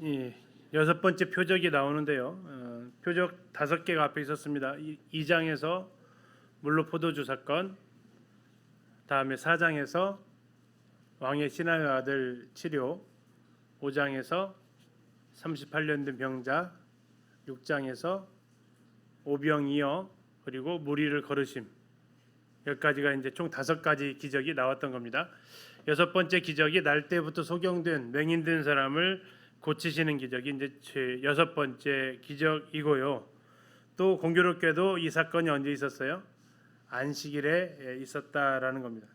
이 여섯 번째 표적이 나오는데요. 표적 5개가 앞에 있었습니다. 2장에서 물로 포도주 사건, 다음에 4장에서 왕의 신하의 아들 치료, 5장에서 38년 된 병자, 6장에서 오병이어, 그리고 무리를 거르심. 여기까지가 이제 총 5가지 기적이 나왔던 겁니다. 6번째 기적이 날 때부터 소경된 맹인된 사람을 고치시는 기적이 이제 6번째 기적이고요. 또 공교롭게도 이 사건이 언제 있었어요? 안식일에 있었다라는 겁니다.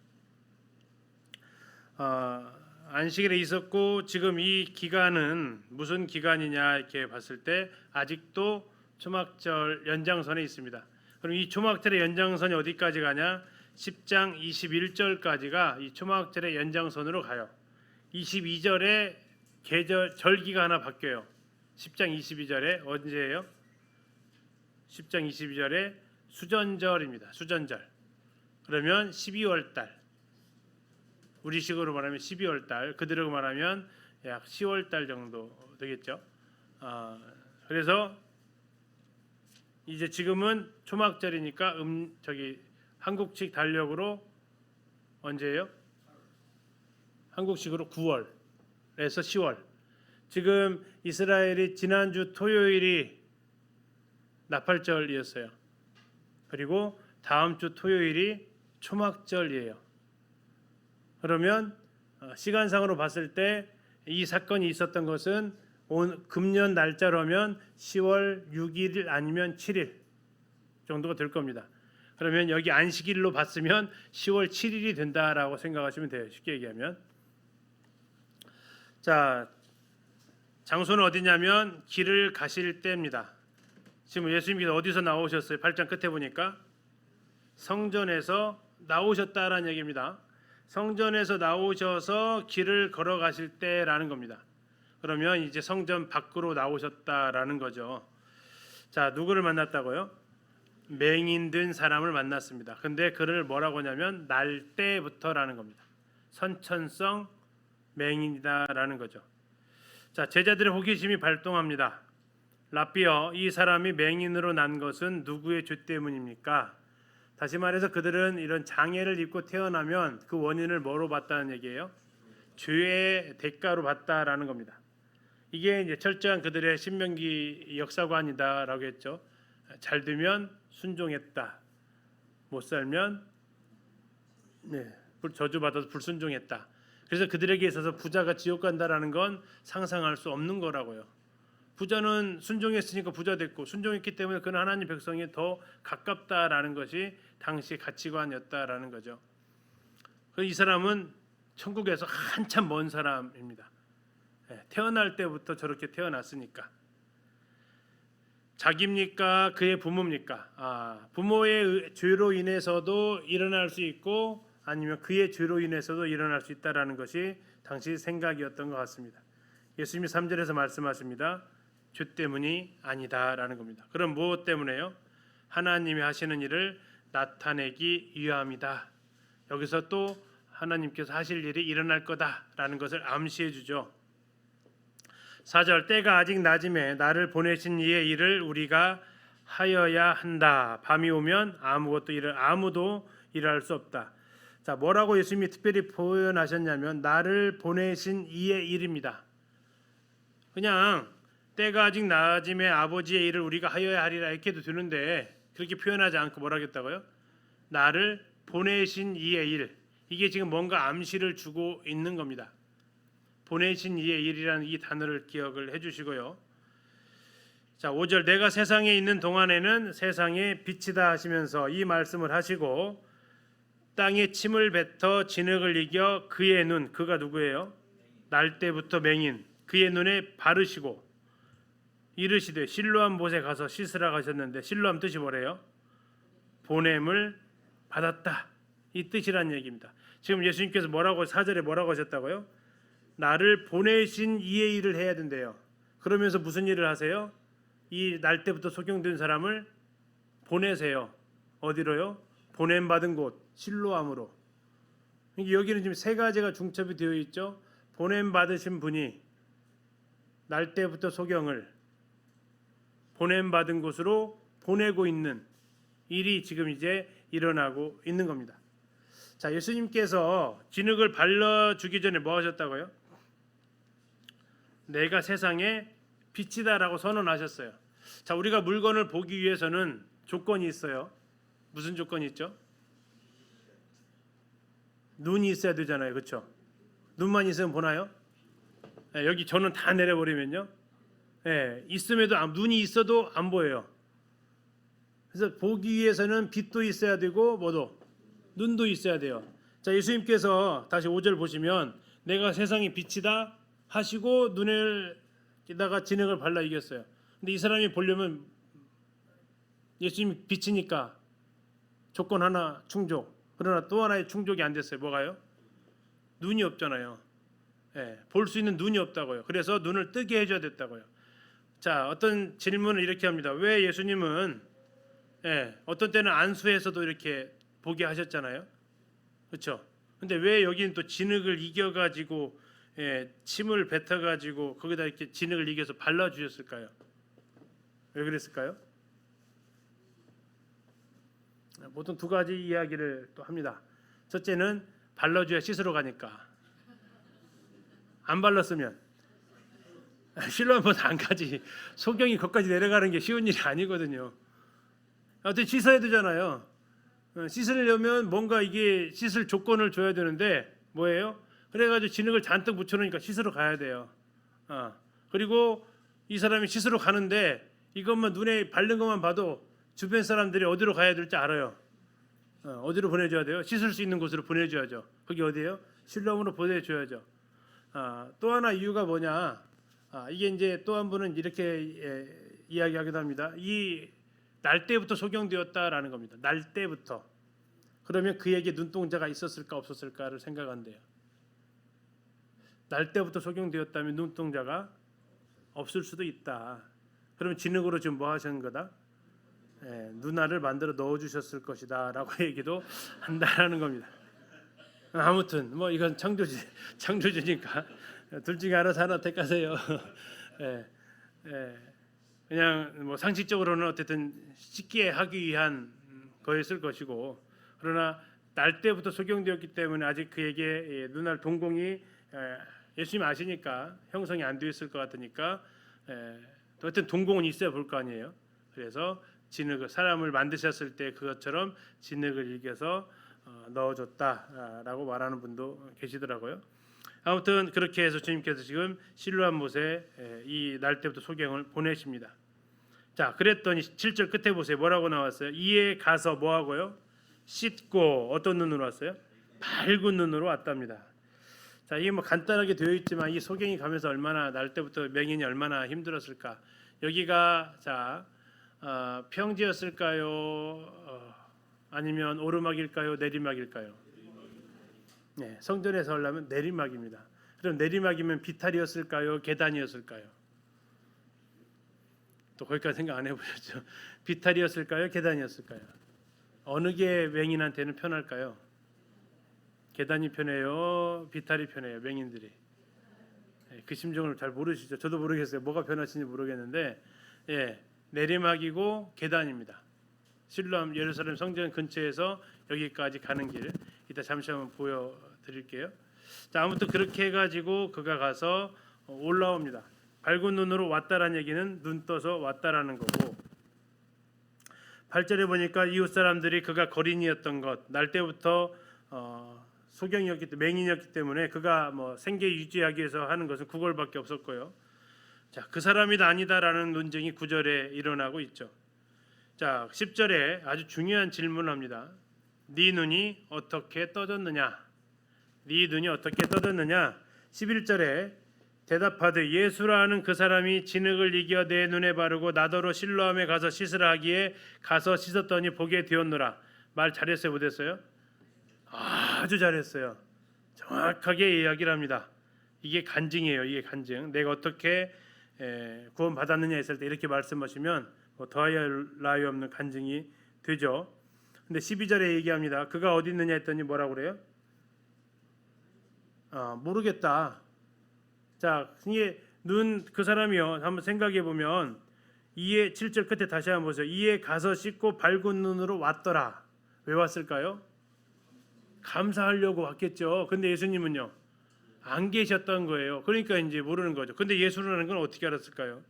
안식일에 있었고 지금 이 기간은 무슨 기간이냐 이렇게 봤을 때 아직도 초막절 연장선에 있습니다. 그럼 이 초막절의 연장선이 어디까지 가냐? 10장 21절까지가 이 초막절의 연장선으로 가요. 22절에 절기가 하나 바뀌어요. 10장 22절에 언제예요? 10장 22절에 수전절입니다. 수전절. 그러면 12월 달. 우리식으로 말하면 12월 달. 그대로 말하면 약 10월 달 정도 되겠죠. 그래서 이제 지금은 초막절이니까 한국식 달력으로 언제예요? 한국식으로 9월에서 10월. 지금 이스라엘이 지난주 토요일이 나팔절이었어요. 그리고 다음 주 토요일이 초막절이에요. 그러면 시간상으로 봤을 때 이 사건이 있었던 것은 금년 날짜로 하면 10월 6일 아니면 7일 정도가 될 겁니다. 그러면 여기 안식일로 봤으면 10월 7일이 된다라고 생각하시면 돼요. 쉽게 얘기하면. 자, 장소는 어디냐면 길을 가실 때입니다. 지금 예수님께서 어디서 나오셨어요? 8장 끝에 보니까 성전에서 나오셨다라는 얘기입니다. 성전에서 나오셔서 길을 걸어가실 때라는 겁니다. 그러면 이제 성전 밖으로 나오셨다라는 거죠. 자, 누구를 만났다고요? 맹인된 사람을 만났습니다. 근데 그를 뭐라고 하냐면 날 때부터라는 겁니다. 선천성 맹인이다라는 거죠. 자, 제자들의 호기심이 발동합니다. 랍비어, 이 사람이 맹인으로 난 것은 누구의 죄 때문입니까? 다시 말해서 그들은 이런 장애를 입고 태어나면 그 원인을 뭐로 봤다는 얘기예요? 죄의 대가로 봤다라는 겁니다. 이게 이제 철저한 그들의 신명기 역사관이다라고 했죠. 잘 되면 순종했다. 못 살면 저주받아서 불순종했다. 그래서 그들에게 있어서 부자가 지옥 간다라는 건 상상할 수 없는 거라고요. 부자는 순종했으니까 부자 됐고 순종했기 때문에 그는 하나님 백성이 더 가깝다라는 것이 당시 가치관이었다라는 거죠. 이 사람은 천국에서 한참 먼 사람입니다. 태어날 때부터 저렇게 태어났으니까. 자기입니까? 그의 부모입니까? 부모의 죄로 인해서도 일어날 수 있고 아니면 그의 죄로 인해서도 일어날 수 있다라는 것이 당시 생각이었던 것 같습니다. 예수님이 3절에서 말씀하십니다. 죄 때문이 아니다라는 겁니다. 그럼 무엇 때문에요? 하나님이 하시는 일을 나타내기 위함이다. 여기서 또 하나님께서 하실 일이 일어날 거다라는 것을 암시해 주죠. 4절, 때가 아직 낮음에 나를 보내신 이의 일을 우리가 하여야 한다. 밤이 오면 아무도 일할 수 없다. 자, 뭐라고 예수님이 특별히 표현하셨냐면 나를 보내신 이의 일입니다. 그냥 때가 아직 낮음에 아버지의 일을 우리가 하여야 하리라 이렇게도 되는데 그렇게 표현하지 않고 뭐라 했다고요? 나를 보내신 이의 일. 이게 지금 뭔가 암시를 주고 있는 겁니다. 보내신 이의 일이라는 이 단어를 기억을 해주시고요. 자, 5절, 내가 세상에 있는 동안에는 세상의 빛이다 하시면서 이 말씀을 하시고 땅에 침을 뱉어 진흙을 이겨 그의 눈, 그가 누구예요? 날 때부터 맹인, 그의 눈에 바르시고 이르시되 실로암 못에 가서 씻으라 하셨는데 실로암 뜻이 뭐래요? 보냄을 받았다. 이 뜻이란 얘기입니다. 지금 예수님께서 4절에 뭐라고 하셨다고요? 나를 보내신 이의 일을 해야 된대요. 그러면서 무슨 일을 하세요? 이 날 때부터 소경된 사람을 보내세요. 어디로요? 보냄 받은 곳 실로암으로. 여기는 지금 3가지가 중첩이 되어 있죠. 보냄 받으신 분이 날 때부터 소경을 보냄받은 곳으로 보내고 있는 일이 지금 이제 일어나고 있는 겁니다. 자, 예수님께서 진흙을 발라주기 전에 뭐 하셨다고요? 내가 세상의 빛이다라고 선언하셨어요. 자, 우리가 물건을 보기 위해서는 조건이 있어요. 무슨 조건이 있죠? 눈이 있어야 되잖아요. 그렇죠? 눈만 있으면 보나요? 네, 여기 저는 다 내려버리면요. 네, 있음에도 눈이 있어도 안 보여요. 그래서 보기 위해서는 빛도 있어야 되고 뭐도 눈도 있어야 돼요. 자, 예수님께서 다시 5절 보시면 내가 세상의 빛이다 하시고 눈에다가 진흙을 발라 이겼어요. 근데 이 사람이 보려면 예수님이 빛이니까 조건 하나 충족. 그러나 또 하나의 충족이 안 됐어요. 뭐가요? 눈이 없잖아요. 예, 볼 수 있는 눈이 없다고요. 그래서 눈을 뜨게 해줘야 됐다고요. 자, 어떤 질문을 이렇게 합니다. 왜 예수님은 어떤 때는 안수에서도 이렇게 보게 하셨잖아요. 그렇죠? 근데 왜 여기는 또 진흙을 이겨가지고 침을 뱉어가지고 거기다 이렇게 진흙을 이겨서 발라주셨을까요? 왜 그랬을까요? 보통 두 가지 이야기를 또 합니다. 첫째는 발라줘야 씻으러 가니까. 안 발랐으면 실로암보다 안 가지. 소경이 거기까지 내려가는 게 쉬운 일이 아니거든요. 어떻게 씻어야 되잖아요. 씻으려면 뭔가 이게 씻을 조건을 줘야 되는데 뭐예요? 그래가지고 진흙을 잔뜩 묻혀놓으니까 씻으러 가야 돼요. 그리고 이 사람이 씻으러 가는데 이것만 눈에 바른 것만 봐도 주변 사람들이 어디로 가야 될지 알아요. 어디로 보내줘야 돼요? 씻을 수 있는 곳으로 보내줘야죠. 거기 어디예요? 실로암으로 보내줘야죠. 또 하나 이유가 뭐냐? 이게 이제 또 한 분은 이렇게 이야기하기도 합니다. 이 날 때부터 소경되었다라는 겁니다. 날 때부터. 그러면 그에게 눈동자가 있었을까 없었을까를 생각한대요. 날 때부터 소경되었다면 눈동자가 없을 수도 있다. 그러면 진흙으로 지금 뭐 하시는 거다? 누나를 만들어 넣어주셨을 것이다라고 얘기도 한다라는 겁니다. 아무튼 뭐 이건 창조주니까 둘 중에 알아서 하나 택하세요. 그냥 뭐 상식적으로는 어쨌든 쉽게 하기 위한 거였을 것이고, 그러나 날 때부터 소경되었기 때문에 아직 그에게 눈알 동공이 예수님 아시니까 형성이 안 되어 있을 것 같으니까 어쨌든 동공은 있어야 볼 거 아니에요. 그래서 진흙을 사람을 만드셨을 때 그것처럼 진흙을 이겨서 넣어줬다라고 말하는 분도 계시더라고요. 아무튼 그렇게 해서 주님께서 지금 실로암 못에 이 날 때부터 소경을 보내십니다. 자, 그랬더니 7절 끝에 보세요. 뭐라고 나왔어요? 이에 가서 뭐 하고요? 씻고 어떤 눈으로 왔어요? 밝은 눈으로 왔답니다. 자, 이게 뭐 간단하게 되어 있지만 이 소경이 가면서 얼마나 날 때부터 맹인이 얼마나 힘들었을까. 여기가 자 평지였을까요? 아니면 오르막일까요? 내리막일까요? 네, 성전에서 하려면 내리막입니다. 그럼 내리막이면 비탈이었을까요? 계단이었을까요? 또 거기까지 생각 안 해보셨죠? 비탈이었을까요? 계단이었을까요? 어느 게 맹인한테는 편할까요? 계단이 편해요? 비탈이 편해요? 맹인들이. 그 심정을 잘 모르시죠? 저도 모르겠어요. 뭐가 편하신지 모르겠는데 내리막이고 계단입니다. 실로암 예루살렘 성전 근처에서 여기까지 가는 길 이따 잠시 한번 보여드릴게요. 자, 아무튼 그렇게 해가지고 그가 가서 올라옵니다. 밝은 눈으로 왔다라는 얘기는 눈 떠서 왔다라는 거고, 8절에 보니까 이웃 사람들이 그가 거린이었던 것, 날 때부터 소경이었기 때문에 맹인이었기 때문에 그가 뭐 생계 유지하기 위해서 하는 것은 구걸밖에 없었고요. 자, 그 사람이다 아니다라는 논쟁이 9절에 일어나고 있죠. 자, 10절에 아주 중요한 질문을 합니다. 네 눈이 어떻게 떠졌느냐? 네 눈이 어떻게 떠졌느냐? 11절에 대답하되 예수라 하는 그 사람이 진흙을 이겨 내 눈에 바르고 나더러 실로암에 가서 씻으라 하기에 가서 씻었더니 보게 되었노라. 말 잘했어요, 못했어요? 아주 잘했어요. 정확하게 이야기를 합니다. 이게 간증이에요. 이게 간증. 내가 어떻게 구원 받았느냐 했을 때 이렇게 말씀하시면 더할 나위 없는 간증이 되죠. 근데 12절에 얘기합니다. 그가 어디 있느냐 했더니 뭐라고 그래요? 모르겠다. 자, 이게 그 사람이요. 한번 생각해 보면 이에 7절 끝에 다시 한번 보세요. 이에 가서 씻고 밝은 눈으로 왔더라. 왜 왔을까요? 감사하려고 왔겠죠. 근데 예수님은요, 안 계셨던 거예요. 그러니까 이제 모르는 거죠. 근데 예수라는 건 어떻게 알았을까요?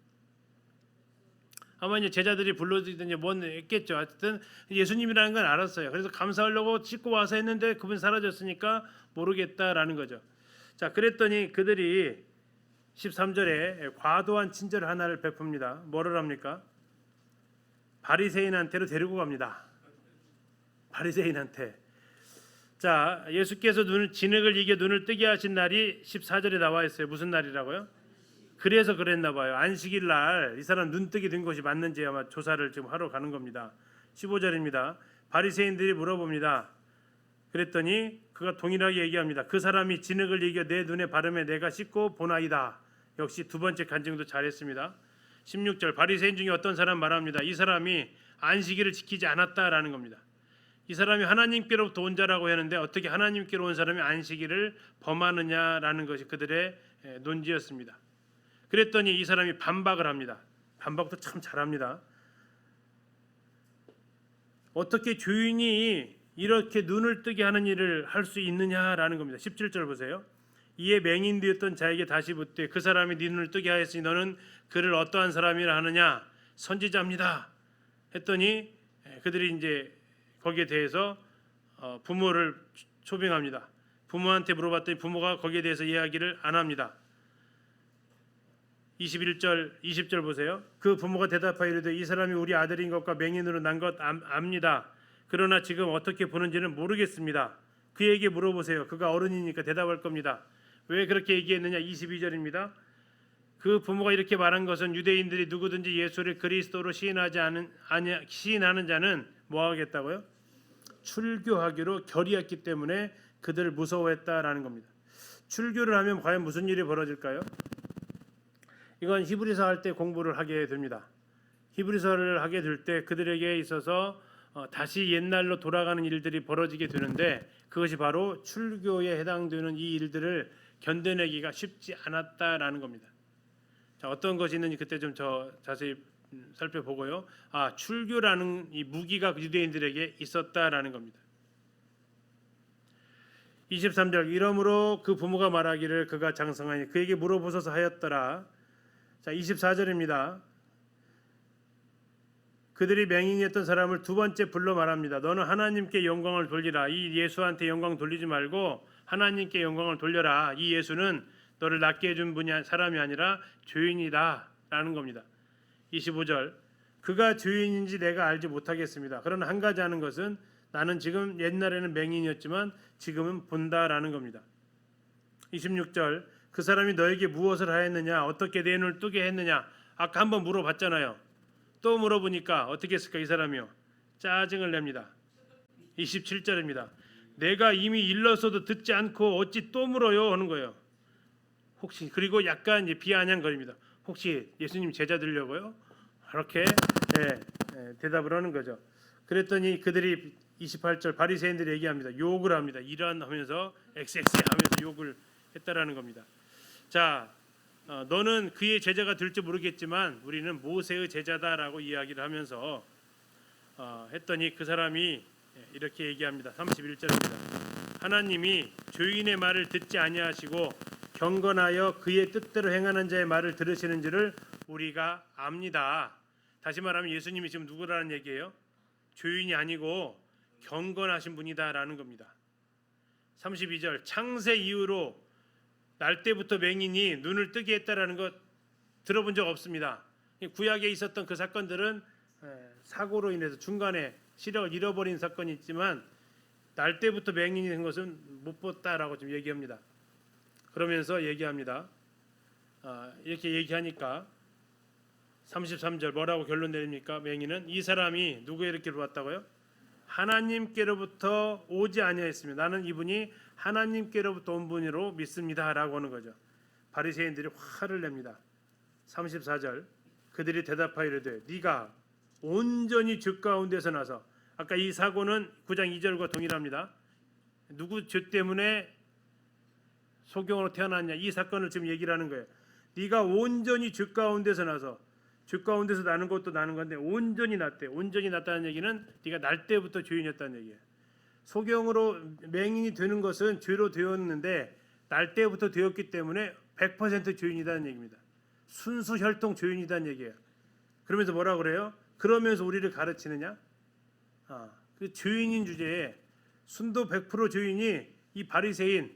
아마 이제 제자들이 불러주든지 뭔 했겠죠. 하여튼 예수님이라는 건 알았어요. 그래서 감사하려고 씻고 와서 했는데 그분 사라졌으니까 모르겠다라는 거죠. 자, 그랬더니 그들이 13절에 과도한 친절 하나를 베풉니다. 뭐를 합니까? 바리새인한테로 데리고 갑니다. 바리새인한테. 자, 예수께서 진흙을 이겨 눈을 뜨게 하신 날이 14절에 나와 있어요. 무슨 날이라고요? 그래서 그랬나 봐요. 안식일 날 이 사람 눈뜨게 된 것이 맞는지 아마 조사를 지금 하러 가는 겁니다. 15절입니다. 바리새인들이 물어봅니다. 그랬더니 그가 동일하게 얘기합니다. 그 사람이 진흙을 이겨 내 눈에 바르매 내가 씻고 보나이다. 역시 두 번째 간증도 잘했습니다. 16절 바리새인 중에 어떤 사람 말합니다. 이 사람이 안식일을 지키지 않았다라는 겁니다. 이 사람이 하나님께로부터 온 자라고 하는데 어떻게 하나님께로 온 사람이 안식일을 범하느냐라는 것이 그들의 논지였습니다. 그랬더니 이 사람이 반박을 합니다. 반박도 참 잘합니다. 어떻게 죄인이 이렇게 눈을 뜨게 하는 일을 할 수 있느냐라는 겁니다. 17절 보세요. 이에 맹인되었던 자에게 다시 묻되 그 사람이 네 눈을 뜨게 하였으니 너는 그를 어떠한 사람이라 하느냐? 선지자입니다. 했더니 그들이 이제 거기에 대해서 부모를 초빙합니다. 부모한테 물어봤더니 부모가 거기에 대해서 이야기를 안 합니다. 21절, 20절 보세요. 그 부모가 대답하여 이르되 이 사람이 우리 아들인 것과 맹인으로 난 것 압니다. 그러나 지금 어떻게 보는지는 모르겠습니다. 그에게 물어보세요. 그가 어른이니까 대답할 겁니다. 왜 그렇게 얘기했느냐? 22절입니다. 그 부모가 이렇게 말한 것은 유대인들이 누구든지 예수를 그리스도로 시인하는 자는 뭐 하겠다고요? 출교하기로 결의했기 때문에 그들을 무서워했다라는 겁니다. 출교를 하면 과연 무슨 일이 벌어질까요? 이건 히브리서 할 때 공부를 하게 됩니다. 히브리서를 하게 될 때 그들에게 있어서 다시 옛날로 돌아가는 일들이 벌어지게 되는데 그것이 바로 출교에 해당되는 이 일들을 견뎌내기가 쉽지 않았다라는 겁니다. 자, 어떤 것이 있는지 그때 좀 자세히 살펴보고요. 출교라는 이 무기가 유대인들에게 있었다라는 겁니다. 23절 이러므로 그 부모가 말하기를 그가 장성하니 그에게 물어보소서 하였더라. 자, 24절입니다. 그들이 맹인이었던 사람을 두 번째 불러 말합니다. 너는 하나님께 영광을 돌리라. 이 예수한테 영광 돌리지 말고 하나님께 영광을 돌려라. 이 예수는 너를 낫게 해준 분이 사람이 아니라 죄인이다 라는 겁니다. 25절 그가 죄인인지 내가 알지 못하겠습니다. 그러나 한 가지 아는 것은 나는 지금 옛날에는 맹인이었지만 지금은 본다라는 겁니다. 26절 그 사람이 너에게 무엇을 하였느냐? 어떻게 내 눈을 뜨게 했느냐? 아까 한번 물어봤잖아요. 또 물어보니까 어떻게 했을까? 이 사람이요. 짜증을 냅니다. 27절입니다. 내가 이미 일렀어도 듣지 않고 어찌 또 물어요? 하는 거예요. 혹시 그리고 약간 비아냥거립니다. 혹시 예수님 제자 되려고요? 그렇게 대답을 하는 거죠. 그랬더니 그들이 28절 바리새인들이 얘기합니다. 욕을 합니다. 이런 하면서 XX 하면서 욕을 했다라는 겁니다. 자, 너는 그의 제자가 될지 모르겠지만 우리는 모세의 제자다라고 이야기를 하면서 했더니 그 사람이 이렇게 얘기합니다. 31절입니다. 하나님이 죄인의 말을 듣지 아니하시고 경건하여 그의 뜻대로 행하는 자의 말을 들으시는 줄을 우리가 압니다. 다시 말하면 예수님이 지금 누구라는 얘기예요? 죄인이 아니고 경건하신 분이다라는 겁니다. 32절 창세 이후로 날 때부터 맹인이 눈을 뜨게 했다라는 것 들어본 적 없습니다. 구약에 있었던 그 사건들은 사고로 인해서 중간에 시력을 잃어버린 사건이 있지만 날 때부터 맹인이 된 것은 못 봤다라고 좀 얘기합니다. 그러면서 얘기합니다. 이렇게 얘기하니까 33절 뭐라고 결론 내립니까? 맹인은 이 사람이 누구에게로 왔다고요? 하나님께로부터 오지 아니하였으며 나는 이분이 하나님께로부터 온 분으로 믿습니다라고 하는 거죠. 바리새인들이 화를 냅니다. 34절 그들이 대답하여 이르되 네가 온전히 죄 가운데서 나서 아까 이 사고는 9장 2절과 동일합니다. 누구 죄 때문에 소경으로 태어났냐 이 사건을 지금 얘기를 하는 거예요. 네가 온전히 죄 가운데서 나서 죄 가운데서 나는 것도 나는 건데 온전히 났대. 온전히 났다는 얘기는 네가 날 때부터 죄인이었다는 얘기예요. 소경으로 맹인이 되는 것은 죄로 되었는데 날 때부터 되었기 때문에 100% 죄인이라는 얘기입니다. 순수 혈통 죄인이라는 얘기예요. 그러면서 뭐라 그래요? 그러면서 우리를 가르치느냐? 그 죄인인 주제에 순도 100% 죄인이 이 바리새인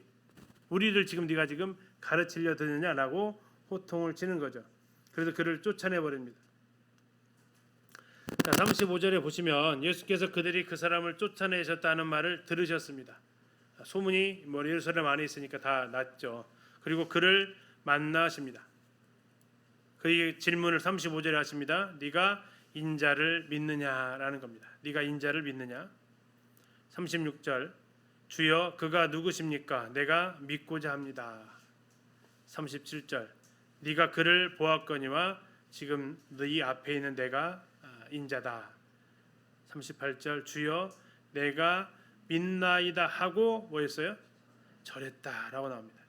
우리를 지금 네가 지금 가르치려 드느냐라고 호통을 치는 거죠. 그래서 그를 쫓아내 버립니다. 자, 35절에 보시면 예수께서 그들이 그 사람을 쫓아내셨다는 말을 들으셨습니다. 소문이 뭐 예루살렘 안에 있으니까 다 났죠. 그리고 그를 만나십니다. 그의 질문을 35절에 하십니다. 네가 인자를 믿느냐라는 겁니다. 네가 인자를 믿느냐? 36절 주여 그가 누구십니까? 내가 믿고자 합니다. 37절 네가 그를 보았거니와 지금 네 앞에 있는 내가 인자다. 38절 주여 내가 믿나이다 하고 뭐였어요? 절했다라고 나옵니다.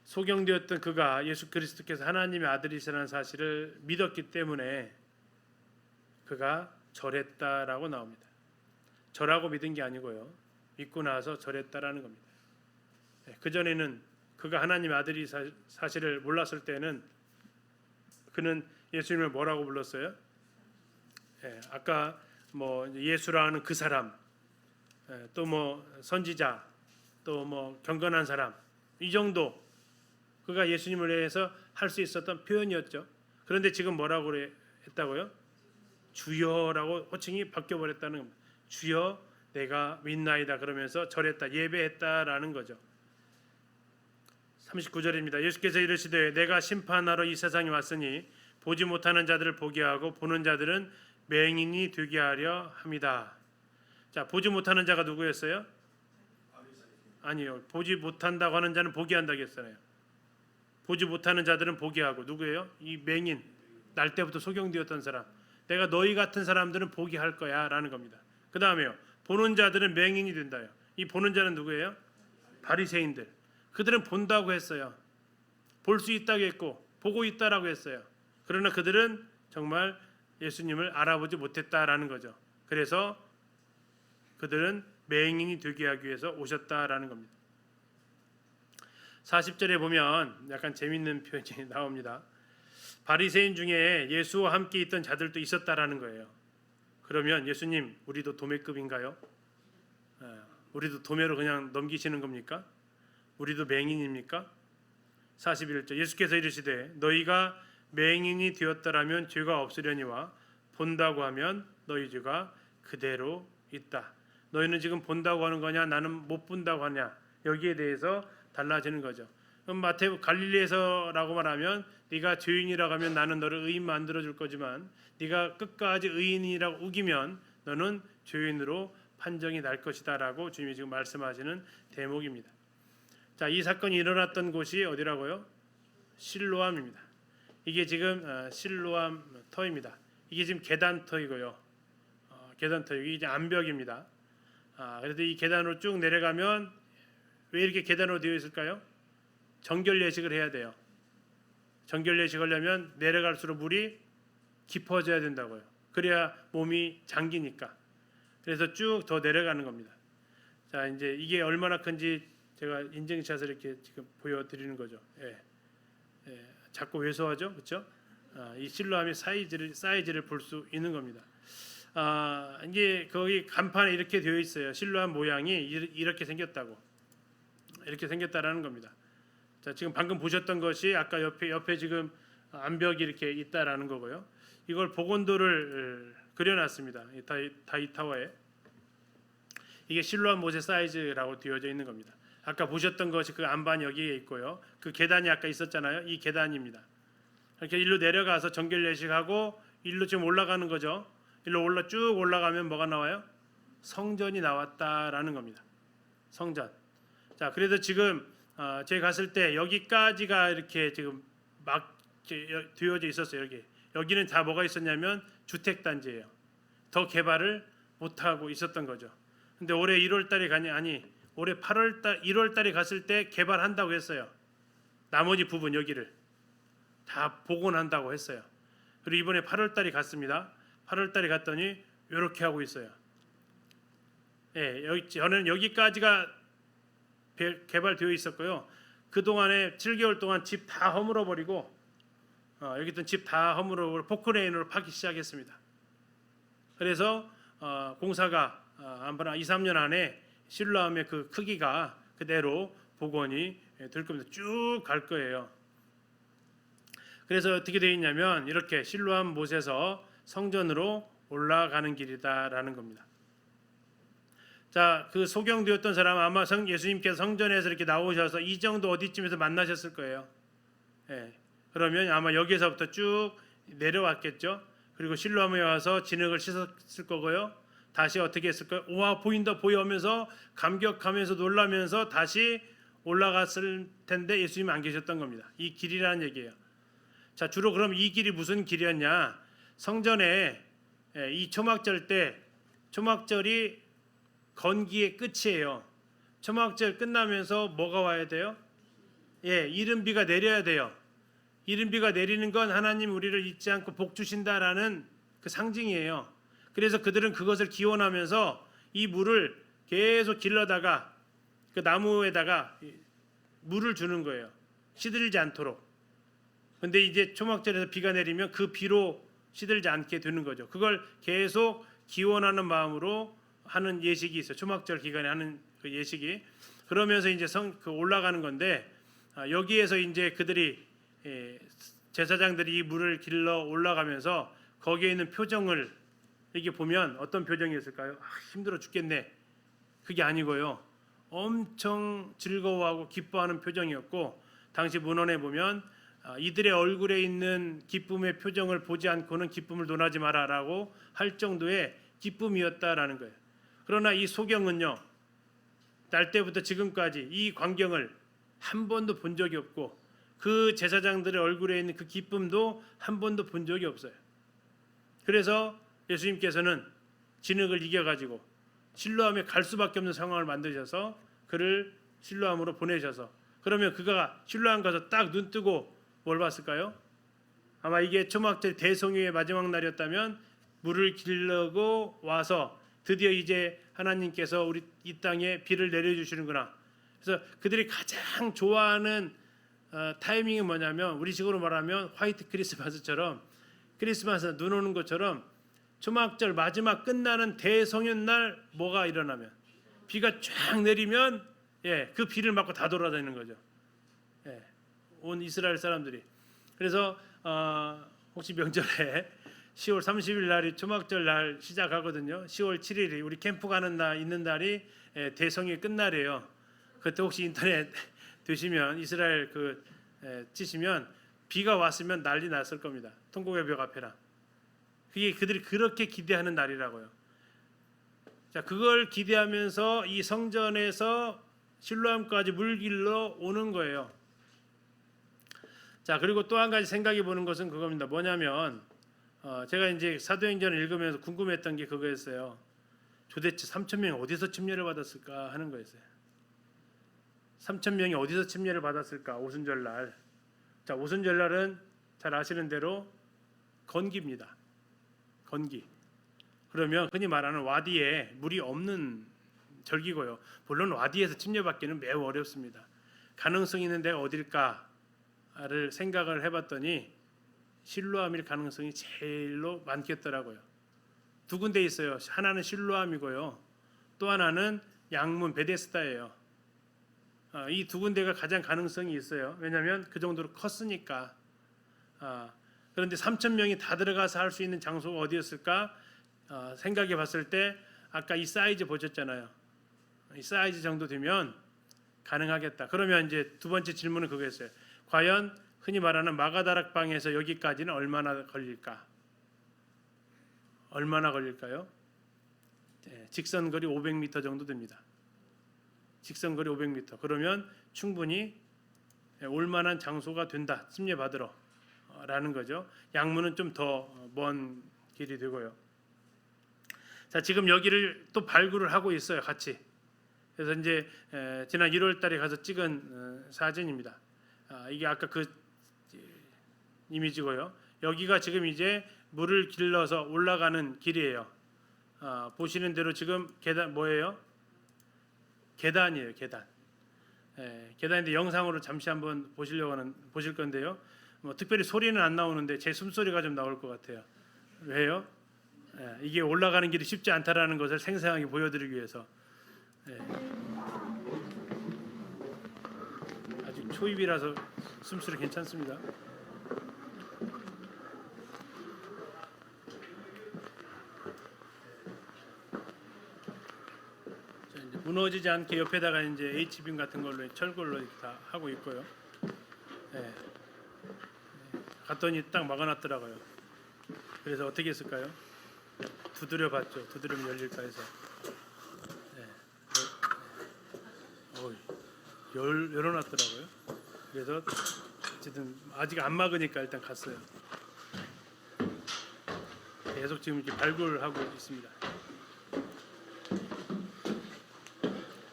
소경되었던 그가 예수 그리스도께서 하나님의 아들이시라는 사실을 믿었기 때문에 그가 절했다라고 나옵니다. 절하고 믿은 게 아니고요. 믿고 나서 절했다라는 겁니다. 그 전에는 그가 하나님의 아들이 사실을 몰랐을 때는 그는 예수님을 뭐라고 불렀어요? 아까 뭐 예수라는 그 사람, 또 뭐 선지자, 또 뭐 경건한 사람 이 정도 그가 예수님을 위해서 할 수 있었던 표현이었죠. 그런데 지금 뭐라고 했다고요? 주여라고 호칭이 바뀌어 버렸다는 겁니다. 주여 내가 믿나이다 그러면서 절했다 예배했다라는 거죠. 39절입니다. 예수께서 이르시되 내가 심판하러 이 세상에 왔으니 보지 못하는 자들을 보게 하고 보는 자들은 맹인이 되게 하려 함이다. 자, 보지 못하는 자가 누구였어요? 아니요. 보지 못한다고 하는 자는 보게 한다고 했잖아요. 보지 못하는 자들은 보게 하고 누구예요? 이 맹인 날 때부터 소경되었던 사람. 내가 너희 같은 사람들은 보게 할 거야 라는 겁니다. 그 다음에요. 보는 자들은 맹인이 된다요. 이 보는 자는 누구예요? 바리새인들. 그들은 본다고 했어요. 볼 수 있다고 했고 보고 있다라고 했어요. 그러나 그들은 정말 예수님을 알아보지 못했다라는 거죠. 그래서 그들은 맹인이 되게 하기 위해서 오셨다라는 겁니다. 40절에 보면 약간 재밌는 표현이 나옵니다. 바리새인 중에 예수와 함께 있던 자들도 있었다라는 거예요. 그러면 예수님 우리도 도매급인가요? 우리도 도매로 그냥 넘기시는 겁니까? 우리도 맹인입니까? 41절 예수께서 이르시되 너희가 맹인이 되었더라면 죄가 없으려니와 본다고 하면 너희 죄가 그대로 있다. 너희는 지금 본다고 하는 거냐 나는 못 본다고 하냐 여기에 대해서 달라지는 거죠. 그럼 마태복 갈릴리에서라고 말하면 네가 죄인이라고 하면 나는 너를 의인 만들어 줄 거지만 네가 끝까지 의인이라고 우기면 너는 죄인으로 판정이 날 것이다라고 주님이 지금 말씀하시는 대목입니다. 자, 이 사건이 일어났던 곳이 어디라고요? 실로암입니다. 이게 지금 실로암 터입니다. 이게 지금 계단터이고요. 계단터 이게 이제 암벽입니다. 그래서 이 계단으로 쭉 내려가면 왜 이렇게 계단으로 되어 있을까요? 정결 예식을 해야 돼요. 정결 예식을 하려면 내려갈수록 물이 깊어져야 된다고요. 그래야 몸이 잠기니까. 그래서 쭉 더 내려가는 겁니다. 자, 이제 이게 얼마나 큰지 제가 인증샷을 이렇게 지금 보여드리는 거죠. 자꾸 왜소하죠, 그렇죠? 이 실로암의 사이즈를 볼 수 있는 겁니다. 이게 거기 간판에 이렇게 되어 있어요. 실로암 모양이 이렇게 생겼다고. 이렇게 생겼다라는 겁니다. 자, 지금 방금 보셨던 것이 아까 옆에 지금 암벽이 이렇게 있다라는 거고요. 이걸 복원도를 그려놨습니다. 다이타워에 이게 실로암 못의 사이즈라고 되어져 있는 겁니다. 아까 보셨던 것이 그 안반 여기에 있고요. 그 계단이 아까 있었잖아요. 이 계단입니다. 이렇게 일로 내려가서 정결 예식하고 일로 지금 올라가는 거죠. 일로 쭉 올라가면 뭐가 나와요? 성전이 나왔다라는 겁니다. 성전. 자, 그래서 지금 제가 갔을 때 여기까지가 이렇게 지금 막 되어져 있었어요. 여기는 다 뭐가 있었냐면 주택 단지예요. 더 개발을 못 하고 있었던 거죠. 근데 올해 1월 달에 올해 1월 달에 갔을 때 개발한다고 했어요. 나머지 부분 여기를 다 복원한다고 했어요. 그리고 이번에 8월 달에 갔습니다. 8월 달에 갔더니 이렇게 하고 있어요. 예, 저는 여기까지가 개발되어 있었고요. 그 동안에 7개월 동안 집 다 허물어 버리고 여기 있던 집 다 허물어 버리고 포크레인으로 파기 시작했습니다. 그래서 공사가 아마 2, 3년 안에 실로암의 그 크기가 그대로 복원이 될 겁니다. 쭉 갈 거예요. 그래서 어떻게 되어 있냐면 이렇게 실로암 못에서 성전으로 올라가는 길이다라는 겁니다. 자, 그 소경되었던 사람 아마 예수님께서 성전에서 이렇게 나오셔서 이 정도 어디쯤에서 만나셨을 거예요. 예. 그러면 아마 여기서부터 쭉 내려왔겠죠. 그리고 실로암에 와서 진흙을 씻었을 거고요. 다시 어떻게 했을까요? 와, 보인다 보여 하면서 감격하면서 놀라면서 다시 올라갔을 텐데 예수님은 안 계셨던 겁니다. 이 길이라는 얘기예요. 자, 주로 그럼 이 길이 무슨 길이었냐? 성전에 이 초막절 때 초막절이 건기의 끝이에요. 초막절 끝나면서 뭐가 와야 돼요? 예, 이른 비가 내려야 돼요. 이른 비가 내리는 건 하나님 우리를 잊지 않고 복 주신다라는 그 상징이에요. 그래서 그들은 그것을 기원하면서 이 물을 계속 길러다가 그 나무에다가 물을 주는 거예요. 시들지 않도록. 근데 이제 초막절에서 비가 내리면 그 비로 시들지 않게 되는 거죠. 그걸 계속 기원하는 마음으로 하는 예식이 있어요. 초막절 기간에 하는 그 예식이. 그러면서 이제 그 올라가는 건데 여기에서 이제 그들이 제사장들이 이 물을 길러 올라가면서 거기에 있는 표정을 이렇게 보면 어떤 표정이었을까요? 힘들어 죽겠네. 그게 아니고요. 엄청 즐거워하고 기뻐하는 표정이었고 당시 문헌에 보면 이들의 얼굴에 있는 기쁨의 표정을 보지 않고는 기쁨을 논하지 마라라고 할 정도의 기쁨이었다라는 거예요. 그러나 이 소경은요. 날 때부터 지금까지 이 광경을 한 번도 본 적이 없고 그 제사장들의 얼굴에 있는 그 기쁨도 한 번도 본 적이 없어요. 그래서 예수님께서는 진흙을 이겨가지고 실로암에 갈 수밖에 없는 상황을 만드셔서 그를 실로암으로 보내셔서 그러면 그가 실로암 가서 딱 눈 뜨고 뭘 봤을까요? 아마 이게 초막절 대성유의 마지막 날이었다면 물을 길르고 와서 드디어 이제 하나님께서 우리 이 땅에 비를 내려주시는구나. 그래서 그들이 가장 좋아하는 타이밍이 뭐냐면 우리식으로 말하면 화이트 크리스마스처럼 크리스마스 눈 오는 것처럼 초막절 마지막 끝나는 대성연 날 뭐가 일어나면 비가 쫙 내리면 그 비를 맞고 다 돌아다니는 거죠. 온 이스라엘 사람들이. 그래서 혹시 명절에 10월 30일 날이 초막절 날 시작하거든요. 10월 7일이 우리 캠프 가는 날 있는 날이 대성의 끝날이에요. 그때 혹시 인터넷 되시면 이스라엘 치시면 비가 왔으면 난리 났을 겁니다. 통곡의 벽 앞에랑. 그게 그들이 그렇게 기대하는 날이라고요. 자, 그걸 기대하면서 이 성전에서 실로암까지 물길로 오는 거예요. 자, 그리고 또 한 가지 생각해 보는 것은 그겁니다. 뭐냐면 제가 이제 사도행전을 읽으면서 궁금했던 게 그거였어요. 도대체 3천 명이 어디서 침례를 받았을까 하는 거였어요. 3천 명이 어디서 침례를 받았을까? 오순절 날. 자, 오순절 날은 잘 아시는 대로 건기입니다. 건기. 그러면 흔히 말하는 와디에 물이 없는 절기고요. 물론 와디에서 침례받기는 매우 어렵습니다. 가능성 있는 데가 어딜까를 생각을 해봤더니 실로암일 가능성이 제일로 많겠더라고요. 두 군데 있어요. 하나는 실로암이고요. 또 하나는 양문 베데스다예요. 이 두 군데가 가장 가능성이 있어요. 왜냐하면 그 정도로 컸으니까. 그런데 3천 명이 다 들어가서 할 수 있는 장소가 어디였을까? 생각해 봤을 때 아까 이 사이즈 보셨잖아요. 이 사이즈 정도 되면 가능하겠다. 그러면 이제 두 번째 질문은 그거였어요. 과연 흔히 말하는 마가다락방에서 여기까지는 얼마나 걸릴까? 얼마나 걸릴까요? 직선거리 500m 정도 됩니다. 직선거리 500m. 그러면 충분히 올만한 장소가 된다. 침례받으러 라는 거죠. 양문은 좀 더 먼 길이 되고요. 자, 지금 여기를 또 발굴을 하고 있어요. 같이. 그래서 이제 지난 1월 달에 가서 찍은 사진입니다. 이게 아까 그 이미지고요. 여기가 지금 이제 물을 길러서 올라가는 길이에요. 보시는 대로 지금 계단 뭐예요? 계단이에요. 계단. 계단인데 영상으로 잠시 한번 보실 건데요. 뭐 특별히 소리는 안 나오는데 제 숨소리가 좀 나올 것 같아요. 왜요? 이게 올라가는 길이 쉽지 않다라는 것을 생생하게 보여드리기 위해서. 아직 초입이라서 숨소리 괜찮습니다. 자, 이제 무너지지 않게 옆에다가 이제 H빔 같은 걸로 철골로 다 하고 있고요. 갔더니 딱 막아놨더라고요. 그래서 어떻게 했을까요? 두드려 봤죠. 두드리면 열릴까 해서. 열어놨더라고요. 그래서 어쨌든 아직 안 막으니까 일단 갔어요. 계속 지금 이렇게 발굴하고 있습니다.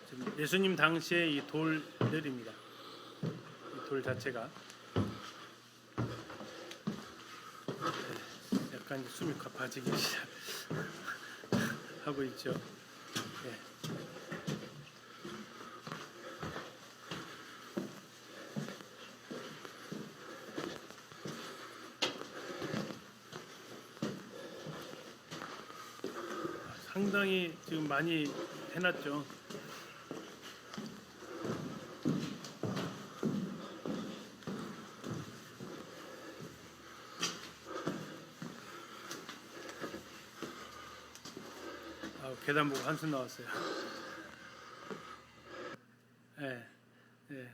지금 예수님 당시에 이 돌들입니다. 이 돌 자체가 약간 숨이 가빠지기 시작하고 있죠. 상당히 지금 많이 해놨죠. 계단 보고 한숨 나왔어요.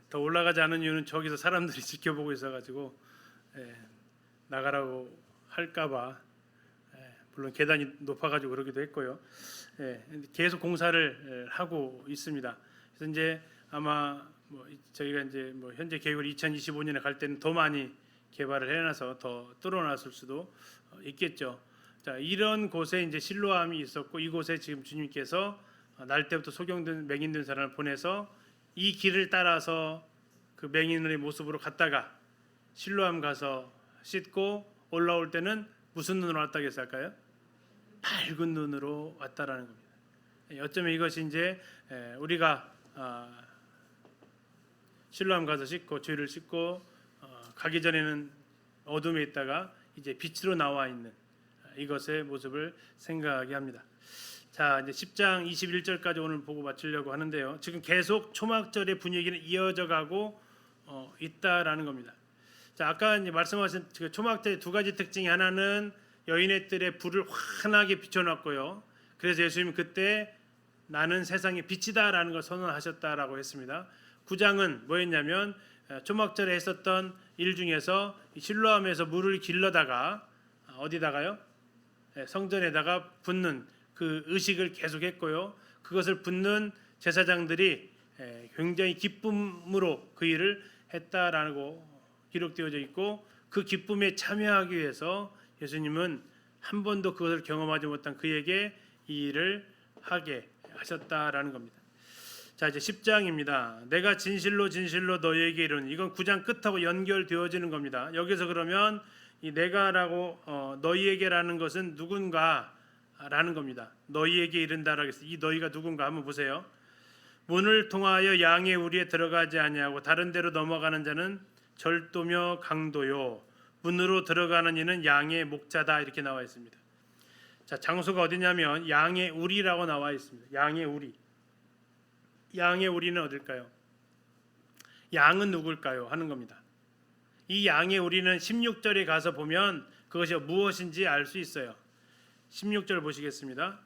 더 올라가지 않은 이유는 저기서 사람들이 지켜보고 있어가지고 나가라고 할까봐. 물론 계단이 높아가지고 그러기도 했고요. 계속 공사를 하고 있습니다. 그래서 이제 아마 저희가 이제 현재 계획을 2025년에 갈 때는 더 많이 개발을 해놔서 더 뚫어놨을 수도 있겠죠. 자, 이런 곳에 이제 실로암이 있었고 이곳에 지금 주님께서 날 때부터 소경된 맹인된 사람을 보내서 이 길을 따라서 그 맹인의 모습으로 갔다가 실로암 가서 씻고 올라올 때는 무슨 눈으로 왔다고 했을까요? 밝은 눈으로 왔다라는 겁니다. 어쩌면 이것이 이제 우리가 실로암 가서 씻고 죄를 씻고 가기 전에는 어둠에 있다가 이제 빛으로 나와 있는 이것의 모습을 생각하게 합니다. 자, 이제 10장 21절까지 오늘 보고 마치려고 하는데요. 지금 계속 초막절의 분위기는 이어져 가고 있다라는 겁니다. 자, 아까 이제 말씀하신 초막절의 두 가지 특징이 하나는 여인의 뜰에 불을 환하게 비춰놨고요. 그래서 예수님이 그때 나는 세상의 빛이다라는 걸 선언하셨다라고 했습니다. 9장은 뭐였냐면 초막절에 했었던 일 중에서 실로암에서 물을 길러다가 어디다가요? 성전에다가 붓는 그 의식을 계속했고요. 그것을 붓는 제사장들이 굉장히 기쁨으로 그 일을 했다라고 기록되어져 있고 그 기쁨에 참여하기 위해서 예수님은 한 번도 그것을 경험하지 못한 그에게 이 일을 하게 하셨다라는 겁니다. 자, 이제 10장입니다. 내가 진실로 진실로 너희에게 이르노니 이건 9장 끝하고 연결되어지는 겁니다. 여기서 그러면 이 내가라고 너희에게라는 것은 누군가라는 겁니다. 너희에게 이른다라고 했어요. 이 너희가 누군가 한번 보세요. 문을 통하여 양의 우리에 들어가지 아니하고 다른 데로 넘어가는 자는 절도며 강도요 문으로 들어가는 이는 양의 목자다 이렇게 나와 있습니다. 자, 장소가 어디냐면 양의 우리라고 나와 있습니다. 양의 우리. 양의 우리는 어딜까요? 양은 누굴까요? 하는 겁니다. 이 양의 우리는 16절에 가서 보면 그것이 무엇인지 알 수 있어요. 16절 보시겠습니다.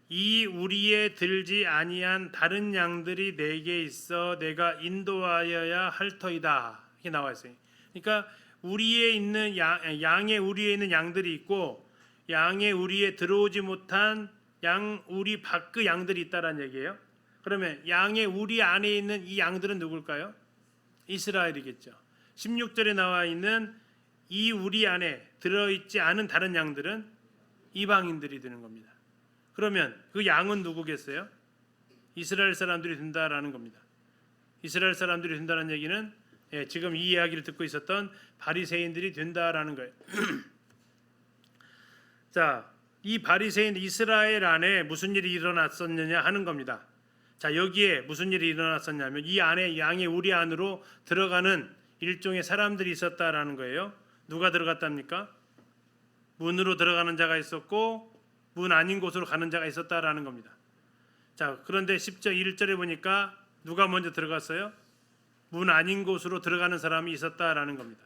이 우리에 들지 아니한 다른 양들이 내게 있어 내가 인도하여야 할 터이다. 이렇게 나와 있어요. 그러니까 우리에 있는 양의 우리에 있는 양들이 있고 양의 우리에 들어오지 못한 양 우리 밖의 양들이 있다라는 얘기예요. 그러면 양의 우리 안에 있는 이 양들은 누굴까요? 이스라엘이겠죠. 16절에 나와 있는 이 우리 안에 들어있지 않은 다른 양들은 이방인들이 되는 겁니다. 그러면 그 양은 누구겠어요? 이스라엘 사람들이 된다라는 겁니다. 이스라엘 사람들이 된다는 얘기는 예, 지금 이 이야기를 듣고 있었던 바리새인들이 된다라는 거예요. 자, 이 바리새인 이스라엘 안에 무슨 일이 일어났었느냐 하는 겁니다. 자, 여기에 무슨 일이 일어났었냐면 이 안에 양의 우리 안으로 들어가는 일종의 사람들이 있었다라는 거예요. 누가 들어갔답니까? 문으로 들어가는 자가 있었고 문 아닌 곳으로 가는 자가 있었다라는 겁니다. 자, 그런데 10절 1절에 보니까 누가 먼저 들어갔어요? 문 아닌 곳으로 들어가는 사람이 있었다라는 겁니다.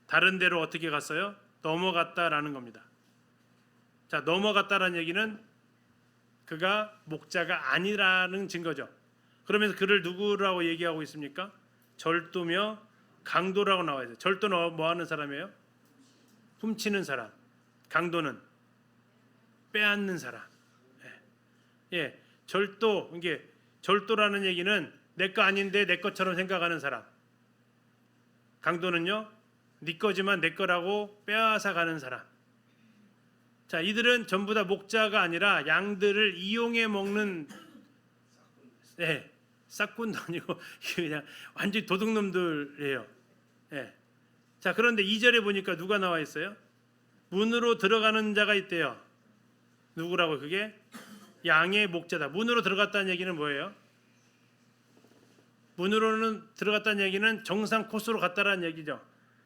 다른 데로 어떻게 갔어요? 넘어갔다라는 겁니다. 자, 넘어갔다라는 얘기는 그가 목자가 아니라는 증거죠. 그러면서 그를 누구라고 얘기하고 있습니까? 절도며 강도라고 나와 있어요. 절도는 뭐 하는 사람이에요? 훔치는 사람. 강도는 빼앗는 사람. 예, 절도, 이게 절도라는 얘기는 내 거 아닌데 내 것처럼 생각하는 사람. 강도는요, 네 거지만 내 거라고 빼앗아 가는 사람. 자, 이들은 전부 다 목자가 아니라 양들을 이용해 먹는, 예, 싹군도 아니고 그냥 완전히 도둑놈들이에요. 예. 자, 그런데 2절에 보니까 누가 나와 있어요? 문으로 들어가는 자가 있대요. 누구라고? 그게 양의 목자다. 문으로 들어갔다는 얘기는 뭐예요? 문으로는 들어갔다는 얘기는 정상 코스로 갔다라는 얘기죠.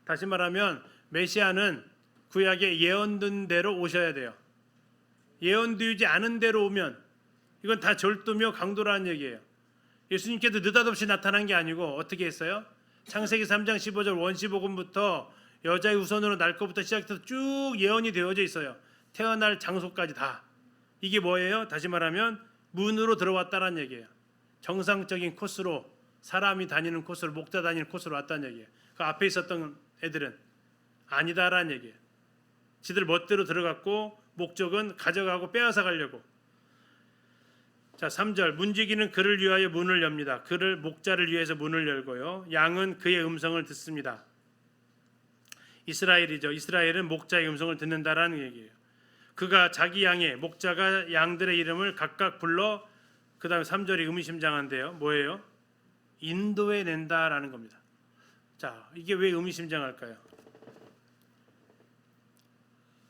다시 말하면 메시아는 구약에 예언된 대로 오셔야 돼요. 예언되지 않은 대로 오면 이건 다 절도며 강도라는 얘기예요. 예수님께도 느닷없이 나타난 게 아니고 어떻게 했어요? 창세기 3장 15절 원시복음부터 여자의 우선으로 날 것부터 시작해서 쭉 예언이 되어져 있어요. 태어날 장소까지 다. 이게 뭐예요? 다시 말하면 문으로 들어왔다는 얘기예요. 정상적인 코스로, 사람이 다니는 코스로, 목자 다니는 코스로 왔다는 얘기예요. 그 앞에 있었던 애들은 아니다라는 얘기예요. 지들 멋대로 들어갔고 목적은 가져가고 빼앗아 가려고. 자, 3절 문지기는 그를 위하여 문을 엽니다. 그를 목자를 위해서 문을 열고요. 양은 그의 음성을 듣습니다. 이스라엘이죠. 이스라엘은 목자의 음성을 듣는다라는 얘기예요. 그가 자기 양의 목자가 양들의 이름을 각각 불러 그 다음에 3절이 의미심장한데요. 뭐예요? 인도해 낸다라는 겁니다. 자, 이게 왜 의미심장할까요?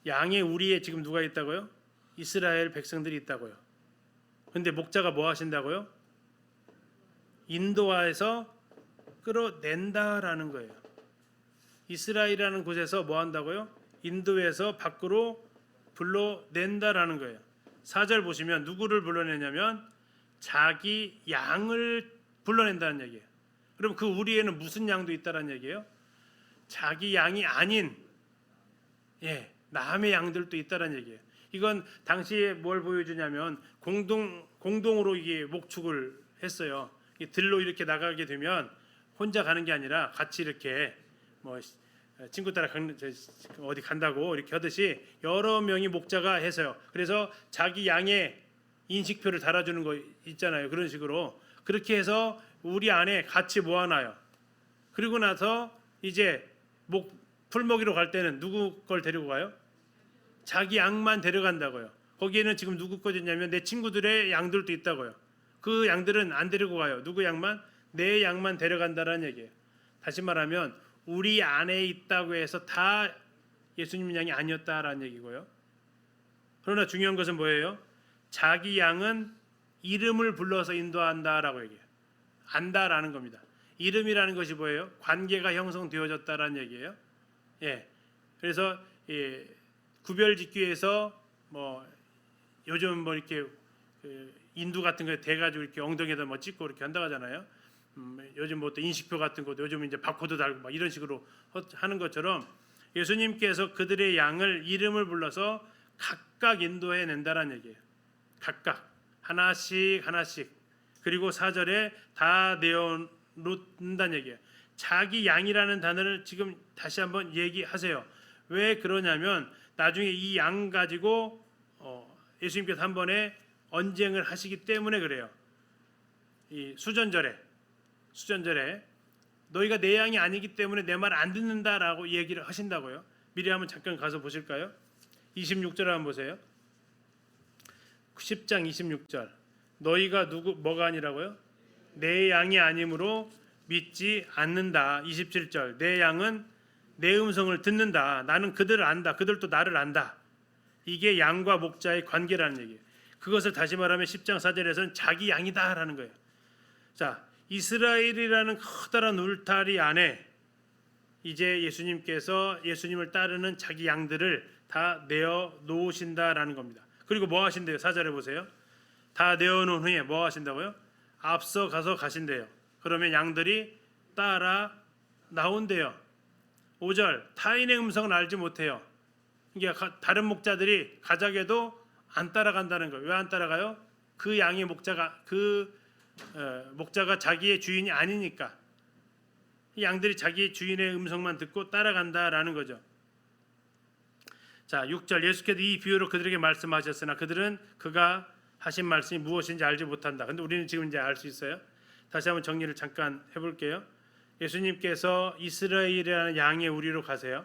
양의 우리에 지금 누가 있다고요? 이스라엘 백성들이 있다고요. 근데 목자가 뭐 하신다고요? 인도하에서 끌어낸다라는 거예요. 이스라엘이라는 곳에서 뭐 한다고요? 인도에서 밖으로 불러낸다라는 거예요. 4절 보시면 누구를 불러내냐면 자기 양을 불러낸다는 얘기예요. 그럼 그 우리에는 무슨 양도 있다는 얘기예요? 자기 양이 아닌 남의 양들도 있다는 얘기예요. 이건 당시에 뭘 보여주냐면 공동으로 이게 목축을 했어요. 들로 이렇게 나가게 되면 혼자 가는 게 아니라 같이 이렇게 뭐 친구 따라 어디 간다고 이렇게 하듯이 여러 명이 목자가 해서요. 그래서 자기 양의 인식표를 달아주는 거 있잖아요. 그런 식으로 그렇게 해서 우리 안에 같이 모아놔요. 그리고 나서 이제 풀먹이로 갈 때는 누구 걸 데리고 가요? 자기 양만 데려간다고요. 거기에는 지금 누구 거냐면 내 친구들의 양들도 있다고요. 그 양들은 안 데리고 가요. 누구 양만? 내 양만 데려간다라는 얘기예요. 다시 말하면 우리 안에 있다고 해서 다 예수님 양이 아니었다라는 얘기고요. 그러나 중요한 것은 뭐예요? 자기 양은 이름을 불러서 인도한다라고 얘기해요. 안다라는 겁니다. 이름이라는 것이 뭐예요? 관계가 형성되어졌다라는 얘기예요. 예. 그래서 구별짓기 위해서 뭐 요즘 뭐 이렇게 인두 같은 거 대가지고 이렇게 엉덩이에다 뭐 찍고 이렇게 한다고 하잖아요. 요즘 뭐 또 인식표 같은 것도 요즘 이제 바코드 달고 막 이런 식으로 하는 것처럼 예수님께서 그들의 양을 이름을 불러서 각각 인도해 낸다라는 얘기예요. 각각 하나씩 하나씩. 그리고 4절에 다 내어놓는다는 얘기예요. 자기 양이라는 단어를 지금 다시 한번 얘기하세요. 왜 그러냐면 나중에 이 양 가지고 예수님께서 한 번에 언쟁을 하시기 때문에 그래요. 이 수전절에 너희가 내 양이 아니기 때문에 내 말 안 듣는다라고 얘기를 하신다고요. 미리 한번 잠깐 가서 보실까요? 26절 한번 보세요. 10장 26절. 너희가 뭐가 아니라고요? 내 양이 아니므로 믿지 않는다. 27절 내 양은 내 음성을 듣는다. 나는 그들을 안다. 그들도 나를 안다. 이게 양과 목자의 관계라는 얘기예요. 그것을 다시 말하면 10장 4절에서는 자기 양이다라는 거예요. 자, 이스라엘이라는 커다란 울타리 안에 이제 예수님께서 예수님을 따르는 자기 양들을 다 내어 놓으신다라는 겁니다. 그리고 뭐 하신대요? 4절에 보세요. 다 내어 놓은 후에 뭐 하신다고요? 앞서 가서 가신대요. 그러면 양들이 따라 나온대요. 5절 타인의 음성은 알지 못해요. 이게 다른 목자들이 가자게도 안 따라간다는 거예요. 왜 안 따라가요? 그 양의 목자가 목자가 자기의 주인이 아니니까. 이 양들이 자기 주인의 음성만 듣고 따라간다라는 거죠. 자, 6절 예수께서 이 비유로 그들에게 말씀하셨으나 그들은 그가 하신 말씀이 무엇인지 알지 못한다. 근데 우리는 지금 이제 알 수 있어요. 다시 한번 정리를 잠깐 해볼게요. 예수님께서 이스라엘이라는 양의 우리로 가세요.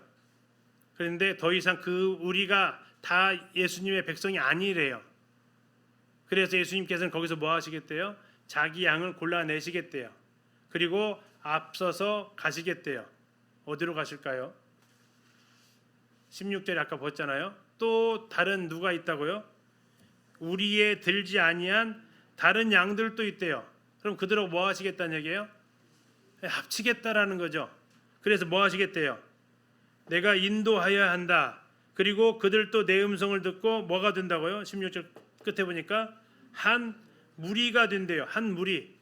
그런데 더 이상 그 우리가 다 예수님의 백성이 아니래요. 그래서 예수님께서는 거기서 뭐 하시겠대요? 자기 양을 골라내시겠대요. 그리고 앞서서 가시겠대요. 어디로 가실까요? 16절에 아까 봤잖아요. 또 다른 누가 있다고요? 우리의 들지 아니한 다른 양들도 있대요. 그럼 그들하고 뭐 하시겠다는 얘기예요? 합치겠다라는 거죠. 그래서 뭐 하시겠대요? 내가 인도하여야 한다. 그리고 그들도 내 음성을 듣고 뭐가 된다고요? 16절 끝에 보니까 한 무리가 된대요. 한 무리.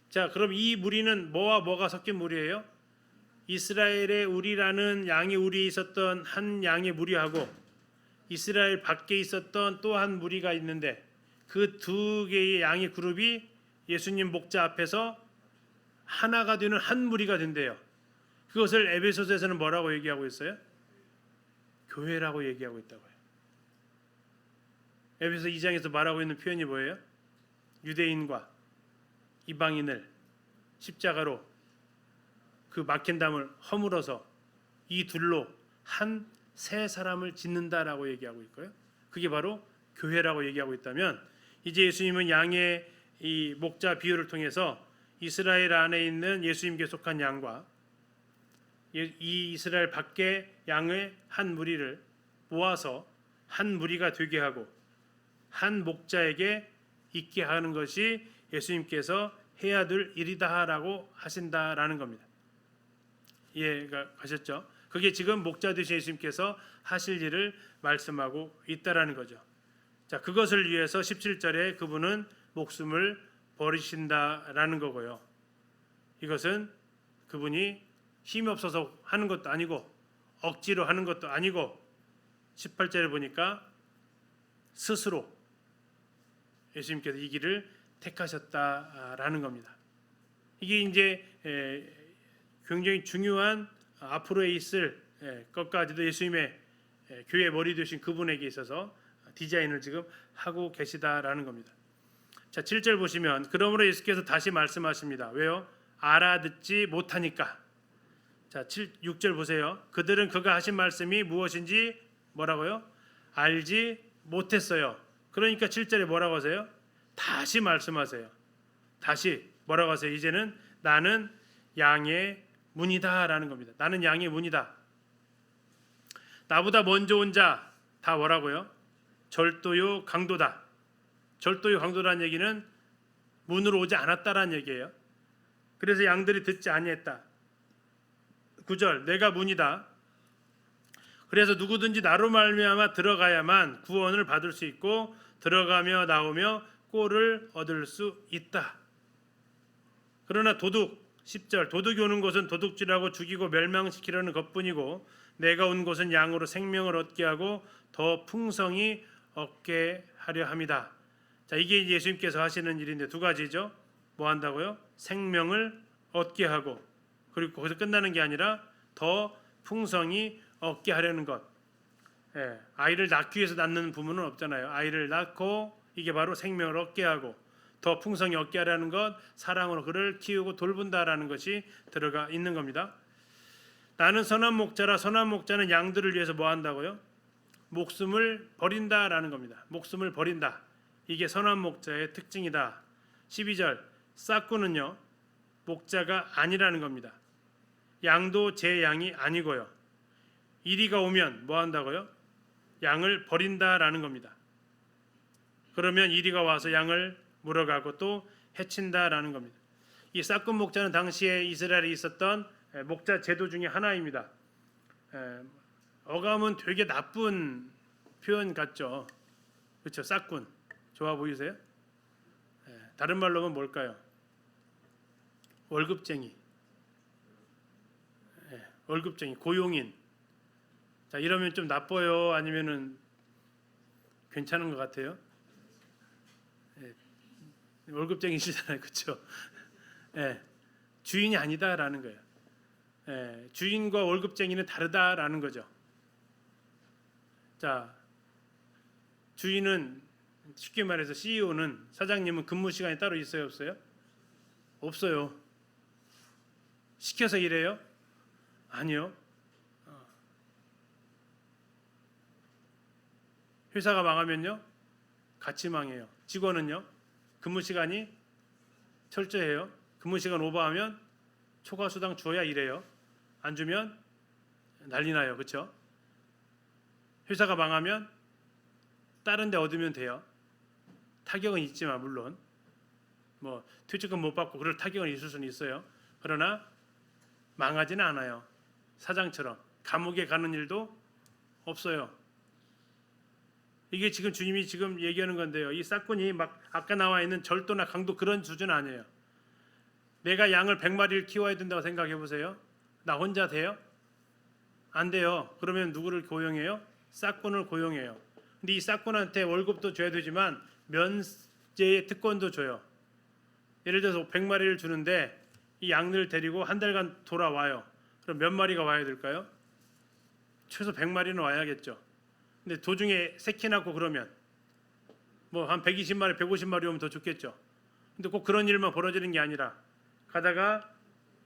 자, 그럼 이 무리는 뭐와 뭐가 섞인 무리예요? 이스라엘의 우리라는 양의 우리에 있었던 한 양의 무리하고 이스라엘 밖에 있었던 또 한 무리가 있는데 그 두 개의 양의 그룹이 예수님 목자 앞에서 하나가 되는 한 무리가 된대요. 그것을 에베소서에서는 뭐라고 얘기하고 있어요? 교회라고 얘기하고 있다고요. 에베소 2장에서 말하고 있는 표현이 뭐예요? 유대인과 이방인을 십자가로 그 막힌 담을 허물어서 이 둘로 한 새 사람을 짓는다라고 얘기하고 있고요. 그게 바로 교회라고 얘기하고 있다면 이제 예수님은 양의 이 목자 비유를 통해서 이스라엘 안에 있는 예수님께 속한 양과 이 이스라엘 밖의 양의 한 무리를 모아서 한 무리가 되게 하고 한 목자에게 있게 하는 것이 예수님께서 해야 될 일이다라고 하신다라는 겁니다. 이해가 가셨죠? 그게 지금 목자 되신 예수님께서 하실 일을 말씀하고 있다라는 거죠. 자, 그것을 위해서 17절에 그분은 목숨을 버리신다라는 거고요. 이것은 그분이 힘이 없어서 하는 것도 아니고 억지로 하는 것도 아니고 18절에 보니까 스스로 예수님께서 이 길을 택하셨다라는 겁니다. 이게 이제 굉장히 중요한 앞으로에 있을 것까지도 예수님의 교회 머리 되신 그분에게 있어서 디자인을 지금 하고 계시다라는 겁니다. 자, 7절 보시면 그러므로 예수께서 다시 말씀하십니다. 왜요? 알아듣지 못하니까. 자, 6절 보세요. 그들은 그가 하신 말씀이 무엇인지 뭐라고요? 알지 못했어요. 그러니까 7절에 뭐라고 하세요? 다시 말씀하세요. 다시 뭐라고 하세요? 이제는 나는 양의 문이다라는 겁니다. 나는 양의 문이다. 나보다 먼저 온 자 다 뭐라고요? 절도요 강도다. 절도요 강도라는 얘기는 문으로 오지 않았다라는 얘기예요. 그래서 양들이 듣지 아니했다. 9절 내가 문이다. 그래서 누구든지 나로 말미암아 들어가야만 구원을 받을 수 있고 들어가며 나오며 꼴을 얻을 수 있다. 그러나 도둑 10절 도둑이 오는 곳은 도둑질하고 죽이고 멸망시키려는 것뿐이고 내가 온 곳은 양으로 생명을 얻게 하고 더 풍성히 얻게 하려 함이다. 자, 이게 예수님께서 하시는 일인데 두 가지죠. 뭐 한다고요? 생명을 얻게 하고 그리고 거기서 끝나는 게 아니라 더 풍성히 얻게 하려는 것. 아이를 낳기 위해서 낳는 부모는 없잖아요. 아이를 낳고 이게 바로 생명을 얻게 하고 더 풍성히 얻게 하려는 것, 사랑으로 그를 키우고 돌본다라는 것이 들어가 있는 겁니다. 나는 선한 목자라. 선한 목자는 양들을 위해서 뭐 한다고요? 목숨을 버린다라는 겁니다. 목숨을 버린다. 이게 선한 목자의 특징이다. 12절 싹구는요 목자가 아니라는 겁니다. 양도 제 양이 아니고요. 이리가 오면 뭐 한다고요? 양을 버린다라는 겁니다. 그러면 이리가 와서 양을 물어가고 또 해친다라는 겁니다. 이 싹군 목자는 당시에 이스라엘에 있었던 목자 제도 중에 하나입니다. 어감은 되게 나쁜 표현 같죠. 그렇죠? 싹군 좋아 보이세요? 다른 말로 하면 뭘까요? 월급쟁이, 월급쟁이, 고용인. 자, 이러면 좀 나빠요? 아니면은 괜찮은 것 같아요? 월급쟁이시잖아요, 그렇죠? 주인이 아니다라는 거예요. 주인과 월급쟁이는 다르다라는 거죠. 자, 주인은 쉽게 말해서 CEO는 사장님은 근무 시간이 따로 있어요, 없어요? 없어요. 시켜서 일해요? 아니요. 회사가 망하면요? 같이 망해요. 직원은요? 근무 시간이 철저해요. 근무 시간 오버하면 초과 수당 줘야 일해요. 안 주면 난리 나요. 그렇죠? 회사가 망하면 다른 데 얻으면 돼요. 타격은 있지만 물론 뭐 퇴직금 못 받고 그럴 타격은 있을 수는 있어요. 그러나 망하지는 않아요. 사장처럼 감옥에 가는 일도 없어요. 이게 지금 주님이 지금 얘기하는 건데요. 이 싹군이 막 아까 나와 있는 절도나 강도 그런 수준 아니에요. 내가 양을 100마리를 키워야 된다고 생각해 보세요. 나 혼자 돼요? 안 돼요. 그러면 누구를 고용해요? 싹군을 고용해요. 근데 이 싹군한테 월급도 줘야 되지만 면제의 특권도 줘요. 예를 들어서 100마리를 주는데 이 양을 데리고 한 달간 돌아와요. 그럼 몇 마리가 와야 될까요? 최소 100마리는 와야겠죠. 근데 도중에 새끼 낳고 그러면 뭐 한 120마리, 150마리 오면 더 좋겠죠. 근데 꼭 그런 일만 벌어지는 게 아니라 가다가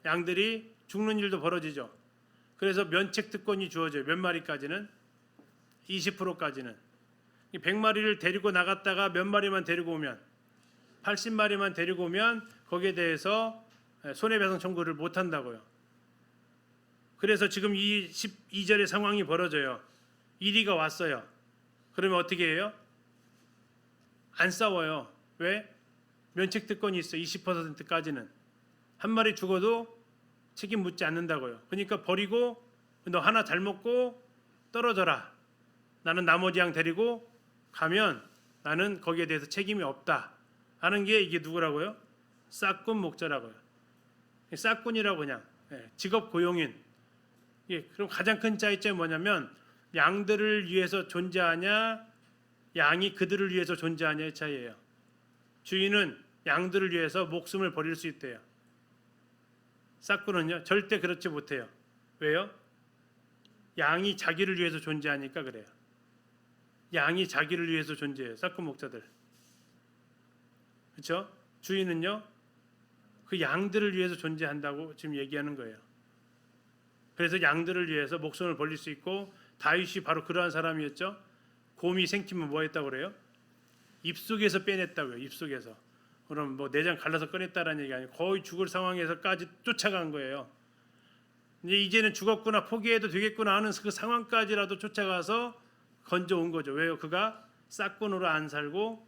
양들이 죽는 일도 벌어지죠. 그래서 면책 특권이 주어져요. 몇 마리까지는? 20%까지는. 100마리를 데리고 나갔다가 몇 마리만 데리고 오면 80마리만 데리고 오면 거기에 대해서 손해배상 청구를 못 한다고요. 그래서 지금 이 12절의 상황이 벌어져요. 이리가 왔어요. 그러면 어떻게 해요? 안 싸워요. 왜? 면책 특권이 있어요. 20%까지는. 한 마리 죽어도 책임 묻지 않는다고요. 그러니까 버리고 너 하나 잘 먹고 떨어져라. 나는 나머지 양 데리고 가면 나는 거기에 대해서 책임이 없다. 하는 게 이게 누구라고요? 싹군 목자라고요. 싹군이라고 그냥 직업 고용인. 그럼 가장 큰 차이점이 뭐냐면 양들을 위해서 존재하냐, 양이 그들을 위해서 존재하냐의 차이예요. 주인은 양들을 위해서 목숨을 버릴 수 있대요. 싹군은요 절대 그렇지 못해요. 왜요? 양이 자기를 위해서 존재하니까 그래요. 양이 자기를 위해서 존재해요. 싹군 목자들. 그렇죠? 주인은요 그 양들을 위해서 존재한다고 지금 얘기하는 거예요. 그래서 양들을 위해서 목숨을 버릴 수 있고 다윗이 바로 그러한 사람이었죠. 곰이 생기면 뭐 했다고 그래요? 입속에서 빼냈다고요. 입속에서. 그럼 뭐 내장 갈라서 꺼냈다라는 얘기 아니에요. 거의 죽을 상황에서까지 쫓아간 거예요. 이제는 죽었구나 포기해도 되겠구나 하는 그 상황까지라도 쫓아가서 건져온 거죠. 왜요? 그가 싹군으로 안 살고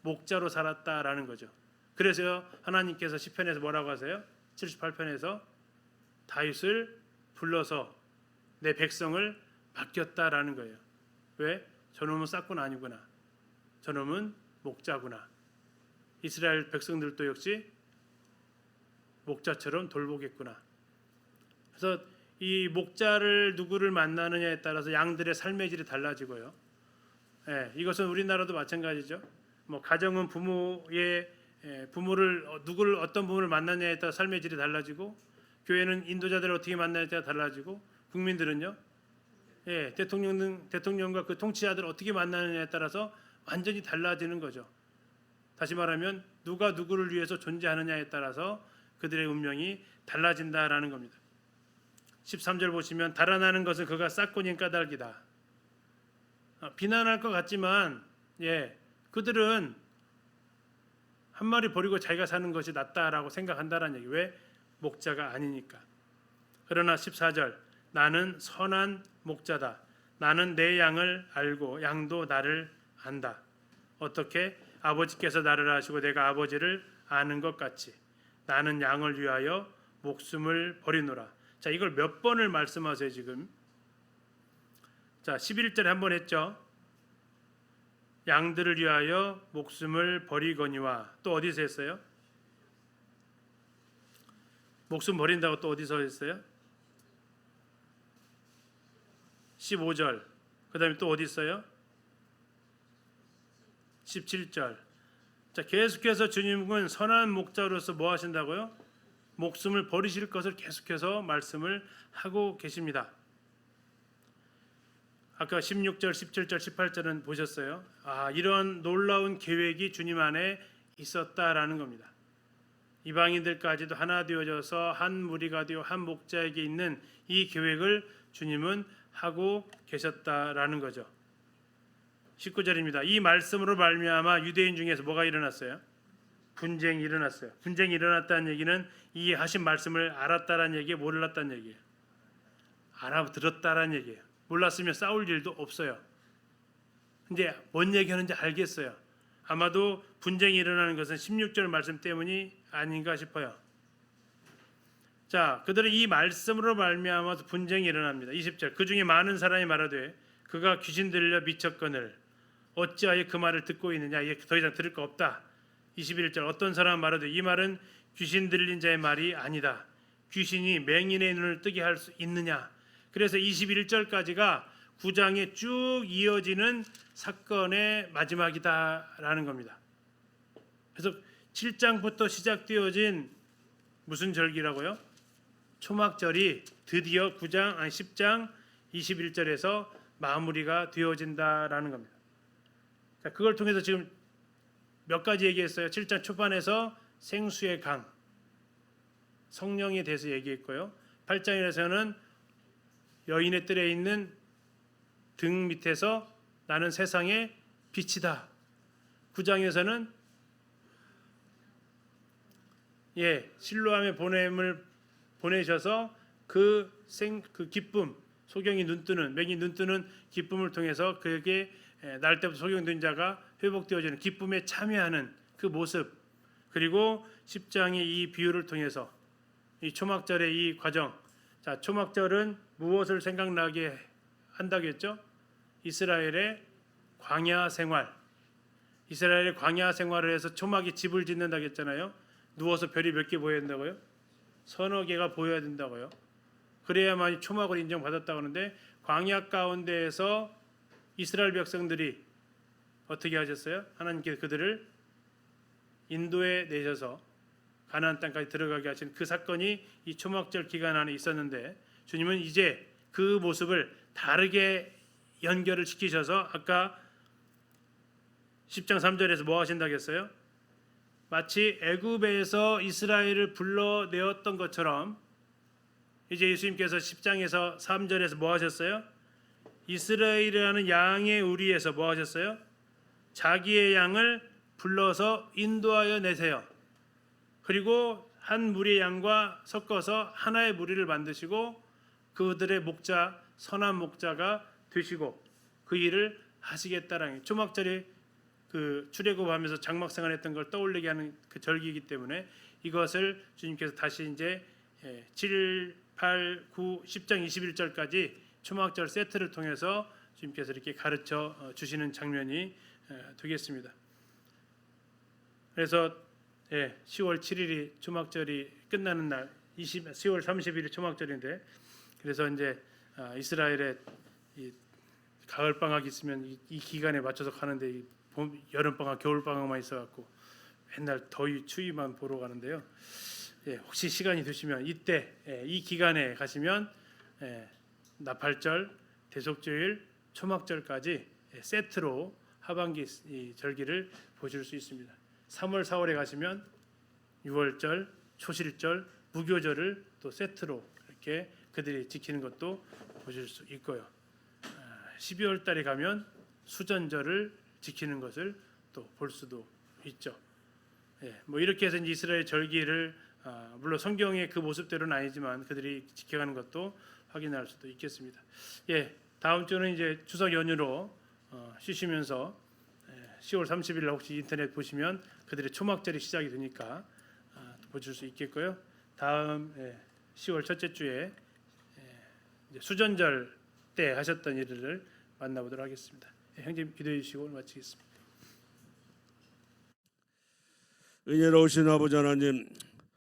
목자로 살았다라는 거죠. 그래서 하나님께서 시편에서 뭐라고 하세요? 78편에서 다윗을 불러서 내 백성을 맡겼다라는 거예요. 왜? 저놈은 싹군 아니구나. 저놈은 목자구나. 이스라엘 백성들도 역시 목자처럼 돌보겠구나. 그래서 이 목자를 누구를 만나느냐에 따라서 양들의 삶의 질이 달라지고요. 이것은 우리나라도 마찬가지죠. 뭐 가정은 부모를 누구를 어떤 부모를 만나냐에 따라 삶의 질이 달라지고, 교회는 인도자들을 어떻게 만나냐에 따라 달라지고, 국민들은요, 대통령과 그 통치자들을 어떻게 만나느냐에 따라서 완전히 달라지는 거죠. 다시 말하면 누가 누구를 위해서 존재하느냐에 따라서 그들의 운명이 달라진다라는 겁니다. 13절 보시면 달아나는 것은 그가 싹군인 까닭이다. 비난할 것 같지만 그들은 한 마리 버리고 자기가 사는 것이 낫다라고 생각한다라는 얘기. 왜? 목자가 아니니까. 그러나 14절 나는 선한 목자다. 나는 내 양을 알고 양도 나를 안다. 어떻게? 아버지께서 나를 아시고 내가 아버지를 아는 것 같이 나는 양을 위하여 목숨을 버리노라. 자, 이걸 몇 번을 말씀하세요 지금? 자, 11절에 한 번 했죠. 양들을 위하여 목숨을 버리거니와 또 어디서 했어요? 목숨 버린다고 또 어디서 했어요? 15절. 그 다음에 또 어디 있어요? 17절. 자, 계속해서 주님은 선한 목자로서 뭐 하신다고요? 목숨을 버리실 것을 계속해서 말씀을 하고 계십니다. 아까 16절, 17절, 18절은 보셨어요? 이런 놀라운 계획이 주님 안에 있었다라는 겁니다. 이방인들까지도 하나 되어져서 한 무리가 되어 한 목자에게 있는 이 계획을 주님은 하고 계셨다라는 거죠. 19절입니다. 이 말씀으로 말미암아 유대인 중에서 뭐가 일어났어요? 분쟁이 일어났어요. 분쟁이 일어났다는 얘기는 이 하신 말씀을 알았다라는 얘기예요, 몰랐다는 얘기예요? 알아들었다라는 얘기예요. 몰랐으면 싸울 일도 없어요. 근데 뭔 얘기하는지 알겠어요. 아마도 분쟁이 일어나는 것은 16절 말씀 때문이 아닌가 싶어요. 자, 그들은 이 말씀으로 말미암아서 분쟁이 일어납니다. 20절 그 중에 많은 사람이 말하되 그가 귀신 들려 미쳤거늘 어찌하여 그 말을 듣고 있느냐. 이게 더 이상 들을 거 없다. 21절 어떤 사람은 말하되 이 말은 귀신 들린 자의 말이 아니다. 귀신이 맹인의 눈을 뜨게 할 수 있느냐. 그래서 21절까지가 9장에 쭉 이어지는 사건의 마지막이다라는 겁니다. 그래서 7장부터 시작되어진 무슨 절기라고요? 초막절이 드디어 10장 21절에서 마무리가 되어진다라는 겁니다. 자, 그걸 통해서 지금 몇 가지 얘기했어요. 7장 초반에서 생수의 강, 성령에 대해서 얘기했고요. 8장에서는 여인의 뜰에 있는 등 밑에서 나는 세상의 빛이다. 9장에서는 실로암의 보냄을 보내셔서 그 기쁨, 소경이 눈뜨는, 맹이 눈뜨는 기쁨을 통해서 그에게 날 때부터 소경된 자가 회복되어지는 기쁨에 참여하는 그 모습, 그리고 10장의 이 비유를 통해서 이 초막절의 이 과정. 자, 초막절은 무엇을 생각나게 한다고 했죠? 이스라엘의 광야 생활. 이스라엘의 광야 생활을 해서 초막이 집을 짓는다고 했잖아요. 누워서 별이 몇 개 보여야 된다고요? 서너 개가 보여야 된다고요. 그래야만 초막을 인정받았다고 하는데, 광야 가운데에서 이스라엘 백성들이 어떻게 하셨어요? 하나님께서 그들을 인도에 내셔서 가나안 땅까지 들어가게 하신 그 사건이 이 초막절 기간 안에 있었는데, 주님은 이제 그 모습을 다르게 연결을 시키셔서 아까 10장 3절에서 뭐 하신다고 했어요? 마치 애굽에서 이스라엘을 불러내었던 것처럼 이제 예수님께서 10장에서 3절에서 뭐 하셨어요? 이스라엘이라는 양의 우리에서 뭐 하셨어요? 자기의 양을 불러서 인도하여 내세요. 그리고 한 무리의 양과 섞어서 하나의 무리를 만드시고 그들의 목자, 선한 목자가 되시고 그 일을 하시겠다라는, 초막절이 그 출애굽하면서 장막 생활했던 걸 떠올리게 하는 그 절기이기 때문에 이것을 주님께서 다시 이제 7, 8, 9, 10장 21절까지 초막절 세트를 통해서 주님께서 이렇게 가르쳐 주시는 장면이 되겠습니다. 그래서 10월 7일이 초막절이 끝나는 날, 10월 30일이 초막절인데, 그래서 이제 이스라엘의 가을 방학이 있으면 이 기간에 맞춰서 가는데 여름 방학, 겨울 방학만 있어갖고 맨날 더위 추위만 보러 가는데요. 혹시 시간이 되시면 이때 이 기간에 가시면 나팔절, 대속주일, 초막절까지 세트로 하반기 이 절기를 보실 수 있습니다. 3월, 4월에 가시면 6월절, 초실절, 무교절을 또 세트로 이렇게 그들이 지키는 것도 보실 수 있고요. 12월 달에 가면 수전절을 지키는 것을 또 볼 수도 있죠. 뭐 이렇게 해서 이제 이스라엘 절기를 물론 성경의 그 모습대로는 아니지만 그들이 지켜가는 것도 확인할 수도 있겠습니다. 다음 주는 이제 추석 연휴로 쉬시면서 10월 30일 혹시 인터넷 보시면 그들의 초막절이 시작이 되니까 보실 수 있겠고요. 다음 10월 첫째 주에 이제 수전절 때 하셨던 일을 만나보도록 하겠습니다. 형님 기도해 주시고 마치겠습니다. 은혜로우신 아버지 하나님,